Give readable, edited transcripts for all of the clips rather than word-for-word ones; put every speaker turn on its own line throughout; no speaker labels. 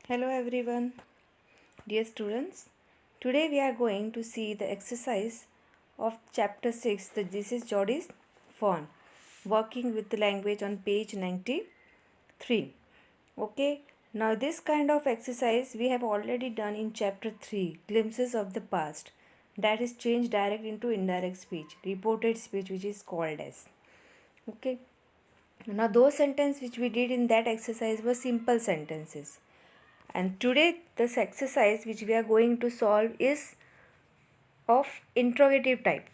Hello everyone, dear students. Today we are going to see the exercise of chapter 6. This is Jody's phone, working with the language on page 93. Okay, now this kind of exercise we have already done in chapter 3, glimpses of the past. That is change direct into indirect speech, reported speech, which is called as. Okay, now those sentences which we did in that exercise were simple sentences. And today this exercise which we are going to solve is of interrogative type.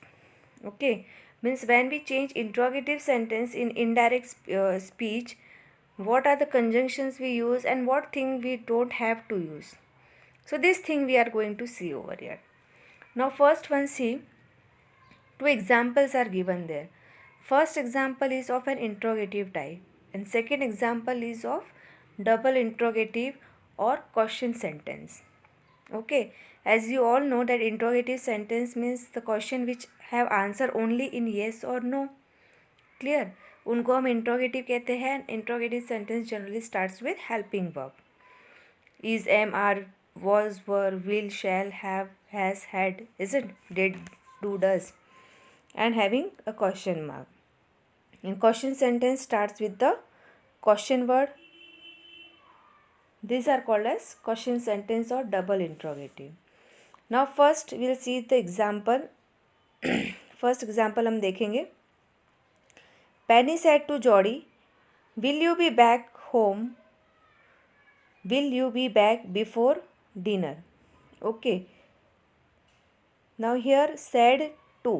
Okay, means when we change interrogative sentence in indirect speech, what are the conjunctions we use and what thing we don't have to use. So this thing we are going to see over here. Now first one, see, two examples are given there. First example is of an interrogative type and second example is of double interrogative or question sentence. Okay, as you all know that interrogative sentence means the question which have answer only in yes or no. Clear? उनको हम interrogative कहते हैं. Interrogative sentence generally starts with helping verb. Is, am, are, was, were, will, shall, have, has, had, isn't, did, do, does, and having a question mark. And question sentence starts with the question word. These are called as question sentence or double interrogative. Now first we'll see the example. First example हम देखेंगे. Penny said to Jodi, will you be back home, will you be back before dinner. Okay, now here said to,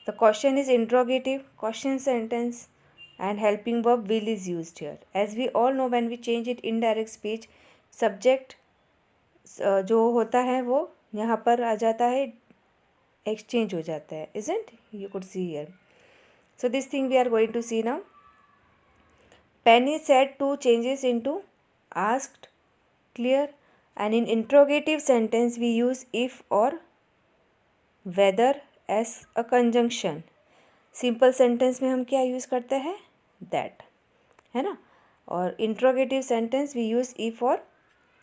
the question is interrogative question sentence and helping verb will is used here. As we all know, when we change it indirect speech, subject जो होता है वो यहाँ पर आ जाता है, exchange हो जाता है, isn't? You could see here. So this thing we are going to see now. Penny said two changes into asked. Clear? And in interrogative sentence we use if or whether as a conjunction. Simple sentence में हम क्या use करते हैं? That, है ना. और interrogative sentence we use if और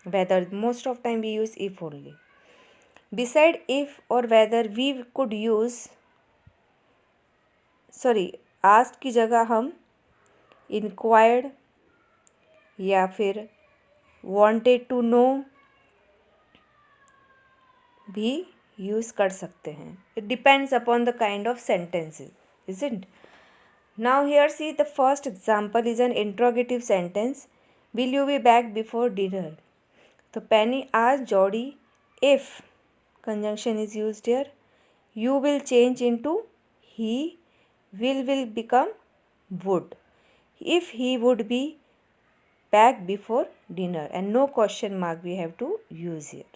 whether. Most of time we use if only. Beside if और whether we could use, sorry, ask की जगह हम इंक्वायर्ड या फिर वांटेड टू नो भी यूज़ कर सकते हैं. It depends upon the kind of sentences, isn't? Now here see, the first example is an interrogative sentence. Will you be back before dinner? So Penny asked Jody if, conjunction is used here, you will change into he, will become would. If he would be back before dinner, and no question mark we have to use here.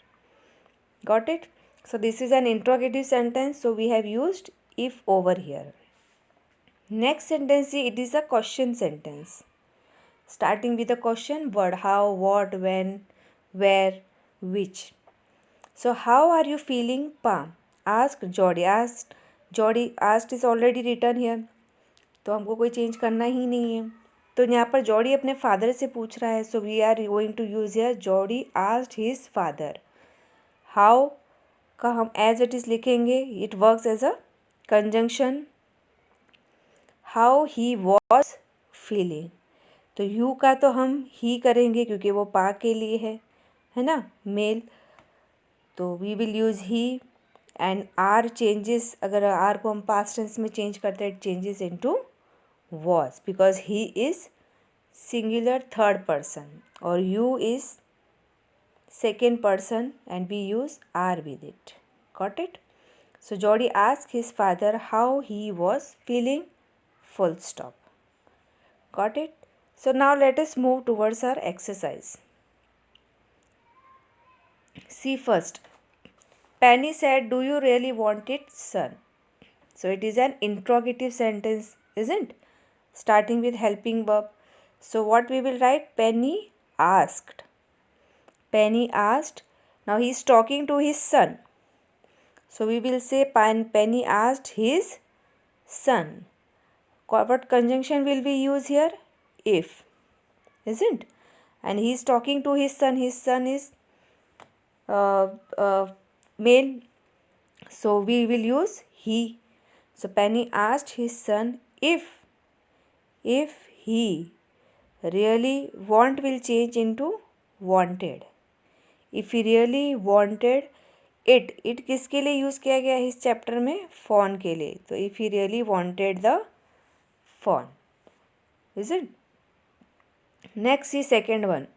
Got it? So this is an interrogative sentence, so we have used if over here. Next sentence, it is a question sentence starting with a question word: how, what, when, where, which. So how are you feeling, Pa? Asked Jody. Asked is already written here, तो हमको कोई change करना ही नहीं है. तो यहाँ पर Jordi अपने फादर से पूछ रहा है, so we are going to use here Jody asked his father. How का हम एज इट इज़ लिखेंगे, it works as a conjunction. How he was feeling, तो यू का तो हम ही करेंगे क्योंकि वो पा के लिए है ना, मेल, तो we will use he. And are changes, अगर आर को हम पास्ट टेंस में चेंज करते हैं, it changes into was because he is singular third person और you is second person and we use are with it. Got it? So Jody asked his father how he was feeling, full stop. Got it? So now let us move towards our exercise. See first, Penny said, do you really want it, son? So it is an interrogative sentence, isn't? Starting with helping verb. So what we will write? Penny asked. Penny asked. Now he is talking to his son. So we will say Penny asked his son. What conjunction will we use here? If, isn't? and he is talking to his son. His son is male, so we will use he. So Penny asked his son if he really want will change into wanted. If he really wanted it किसके लिए use किया गया है इस chapter में? Phone के लिए. तो if he really wanted the phone, is it? Next is second one.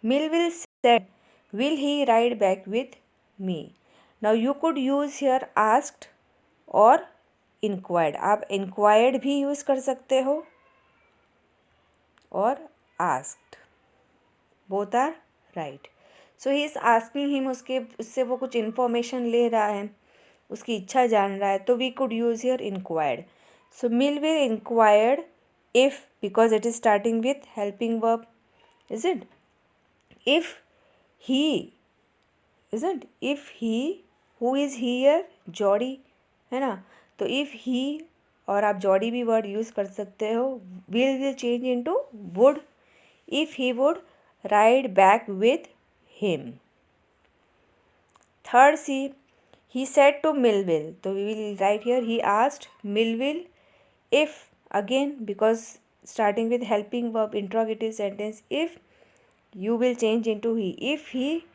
Melville said, will he ride back with me? Now you could use here asked और inquired. आप inquired भी यूज़ कर सकते हो और asked. Both are right. So he is asking him, उससे वो कुछ information ले रहा है, उसकी इच्छा जान रहा है, तो we could use here inquired. So Melville inquired if, because it is starting with helping verb, is it? If he, isn't? If he, who is here? Jody, है ना? तो if he, और आप जॉडी भी वर्ड यूज़ कर सकते हो, will change into would. If he would ride back with him. Third C, he said to Melville, so we will write here, he asked Melville if, again because starting with helping verb, interrogative sentence, if you will change into he. If he,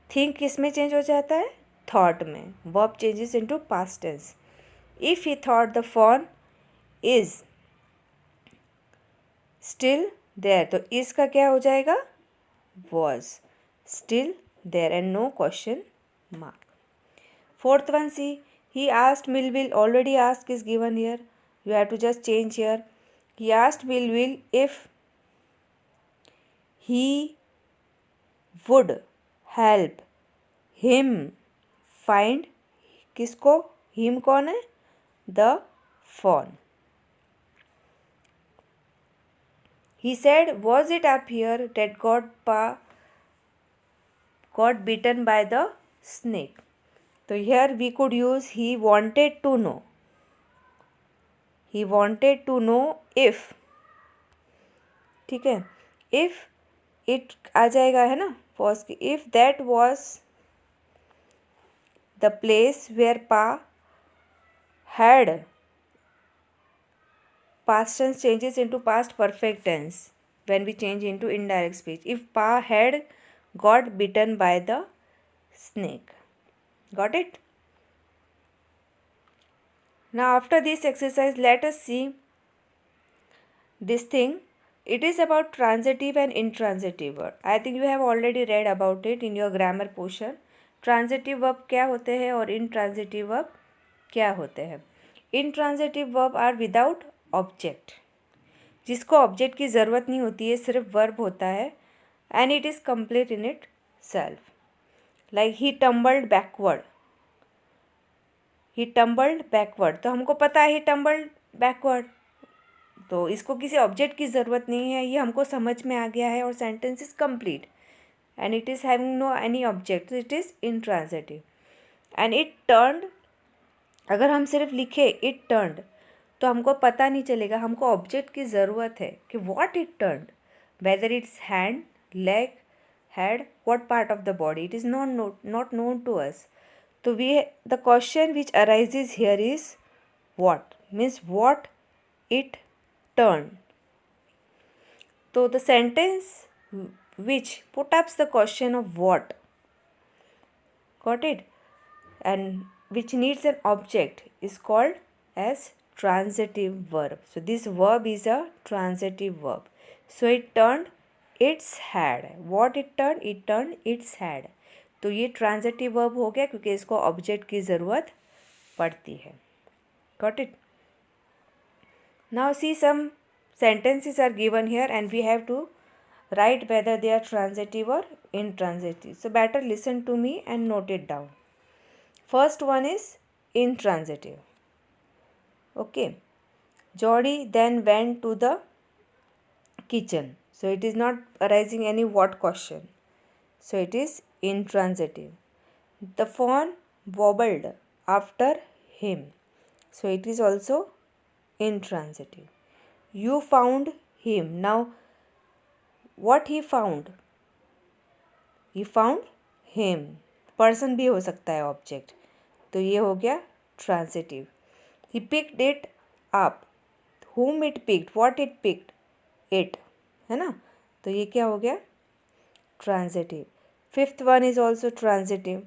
think किस में change हो जाता है? Thought में. verb changes into past tense. If he thought the phone is still there, तो इसका क्या हो जाएगा? was still there and no question mark. Fourth one, see, he asked Melville, already asked is given here, you have to just change here. He asked Melville if he would help him find, किसको? him कौन है? the phone. He said, was it up here that got bitten by the snake? So here we could use he wanted to know. He wanted to know if, ठीक है, if it आ जाएगा है ना first, if that was the place where Pa had, past tense changes into past perfect tense when we change into indirect speech. If Pa had got bitten by the snake. Got it? Now after this exercise, let us see this thing. It is about transitive and intransitive verb. I think you have already read about it in your grammar portion. Transitive verb क्या होते हैं और intransitive verb क्या होते हैं? Intransitive verb are without object, जिसको object की ज़रूरत नहीं होती है, सिर्फ वर्ब होता है, and it is complete in it self. Like he tumbled backward. He tumbled backward, तो हमको पता है ही टम्बल्ड बैकवर्ड, तो इसको किसी ऑब्जेक्ट की ज़रूरत नहीं है, ये हमको समझ में आ गया है और sentence is complete and it is having no any object, तो it is intransitive. And it turned, अगर हम सिर्फ लिखे इट टर्न्ड तो हमको पता नहीं चलेगा, हमको ऑब्जेक्ट की ज़रूरत है कि what it turned, whether it's hand, leg, head, what part of the body, it is not known to us. तो we the question which arises here is what, means what it turn. तो the sentence which put ups the question of what, got it, and which needs an object is called as transitive verb. So this verb is a transitive verb. So it turned its head. What it turned? It turned its head. तो ये transitive verb हो गया क्योंकि इसको object की ज़रूरत पड़ती है. Got it? Now see, some sentences are given here and we have to write whether they are transitive or intransitive. So better listen to me and note it down. First one is intransitive. Okay. Jody then went to the kitchen. So it is not arising any what question. So it is intransitive. The phone wobbled after him. So it is also intransitive. You found him. Now what he found him, person भी हो सकता है object, तो ये हो गया transitive. he picked it up, whom it picked, what it picked it, है ना, तो ये क्या हो गया transitive. Fifth one is also transitive.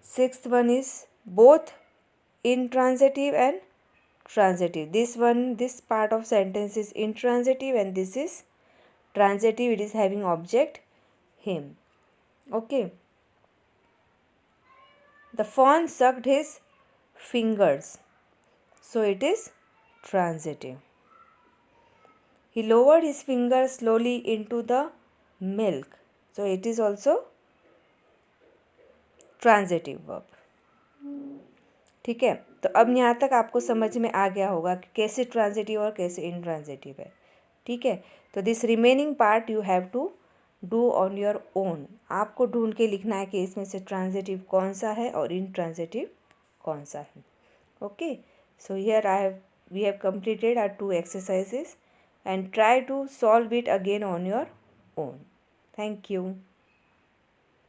Sixth one is both intransitive and transitive. This part of sentence is intransitive and this is transitive. It is having object him. Okay. The fawn sucked his fingers, so it is transitive. He lowered his fingers slowly into the milk, so it is also transitive verb. ठीक है, तो अब यहाँ तक आपको समझ में आ गया होगा कि कैसे ट्रांजिटिव और कैसे इनट्रांजिटिव है. ठीक है, तो this remaining part you have to do on your own. आपको ढूंढ के लिखना है कि इसमें से ट्रांजिटिव कौन सा है और इनट्रांजिटिव कौन सा है. Okay, so here we have completed our 2 exercises and try to solve it again on your own. Thank you.